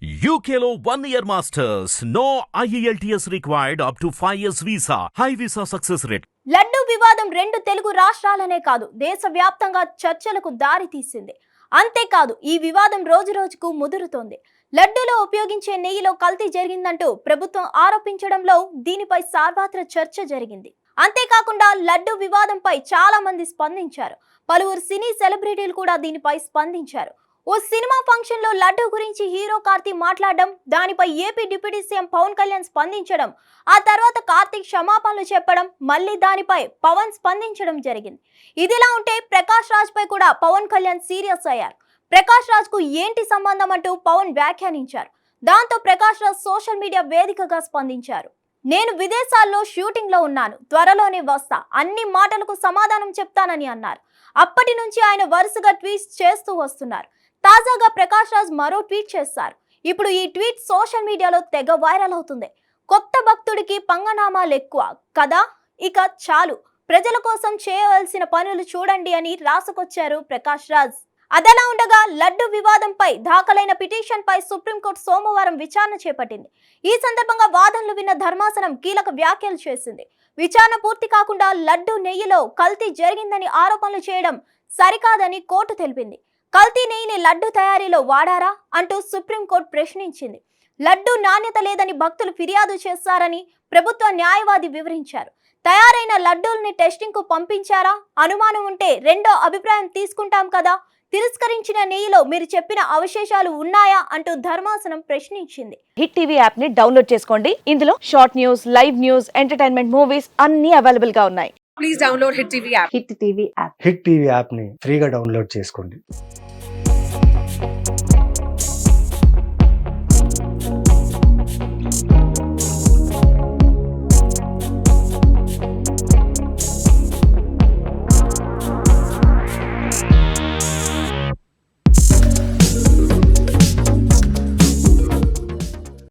UKలో 1 year masters. No IELTS required up to 5 years visa. High visa success rate. Laddu వివాదం రెండు తెలుగు రాష్ట్రాలనే కాదు దేశవ్యాప్తంగా చర్చలకు దారి తీసింది. అంతేకాదు ఈ వివాదం రోజు రోజుకు ముదురుతోంది. లడ్డూలో ఉపయోగించే నెయ్యిలో కల్తీ జరిగిందంటూ ప్రభుత్వం ఆరోపించడంలో దీనిపై సార్వత్రిక చర్చ జరిగింది. అంతేకాకుండా లడ్డు వివాదంపై చాలా మంది స్పందించారు. పలువురు సినీ సెలబ్రిటీలు కూడా దీనిపై స్పందించారు. ఓ సినిమా ఫంక్షన్ లో లడ్డు గురించి హీరో కార్తీక్ మాట్లాడడం, దానిపై AP deputy CM Pawan Kalyan స్పందించడం, ఆ తర్వాత కార్తీక్ క్షమాపణలు చెప్పడం, మళ్ళీ దానిపై పవన్ స్పందించడం జరిగింది. ఇదిలా ఉంటే ప్రకాష్ రాజ్ పై కూడా పవన్ కళ్యాణ్ సీరియస్ అయ్యారు. ప్రకాష్ రాజ్ కు ఏంటి సంబంధం అంటూ పవన్ వ్యాఖ్యానించారు. దాంతో ప్రకాష్ రాజ్ సోషల్ మీడియా వేదికగా స్పందించారు. నేను విదేశాల్లో షూటింగ్ లో ఉన్నాను, త్వరలోనే వస్తా, అన్ని మాటలకు సమాధానం చెప్తానని అన్నారు. అప్పటి నుంచి ఆయన వరుసగా ట్వీట్స్ చేస్తూ వస్తున్నారు. తాజాగా ప్రకాష్ రాజ్ మరో ట్వీట్ చేశారు. ఇప్పుడు ఈ ట్వీట్ సోషల్ మీడియాలో తెగ వైరల్ అవుతుంది. కొత్త భక్తుడికి పంగనామాలు ఎక్కువ కదా, ఇక చాలు, ప్రజల కోసం చేయవలసిన పనులు చూడండి అని రాసుకొచ్చారు ప్రకాష్ రాజ్. అదలా ఉండగా లడ్డు వివాదంపై దాఖలైన పిటిషన్ పై సుప్రీంకోర్టు సోమవారం విచారణ చేపట్టింది. ఈ సందర్భంగా వాదనలు విన్న ధర్మాసనం కీలక వ్యాఖ్యలు చేసింది. విచారణ పూర్తి కాకుండా లడ్డు నెయ్యిలో కల్తీ జరిగిందని ఆరోపణలు చేయడం సరికాదని కోర్టు తెలిపింది. కల్తీ నెయ్యిని లడ్డు తయారీలో వాడారా అంటూ సుప్రీంకోర్టు ప్రశ్నించింది. లడ్డు నాణ్యత లేదని భక్తులు ఫిర్యాదు చేశారని ప్రభుత్వ న్యాయవాది వివరించారు. తయారైన లడ్డూల్ని టెస్టింగ్ కు పంపించారా, అనుమానం ఉంటే రెండో అభిప్రాయం తీసుకుంటాం కదా, తిరస్కరించిన నెయ్యిలో మీరు చెప్పిన అవశేషాలు ఉన్నాయా అంటూ ధర్మాసనం ప్రశ్నించింది. హిట్ టీవీ యాప్ ని డౌన్లోడ్ చేసుకోండి. ఇందులో short news, live news, entertainment movies అన్ని అవైలబుల్ గా ఉన్నాయి. Please download hit TV app. Hit TV app hit TV app ని ఫ్రీగా డౌన్లోడ్ చేసుకోండి.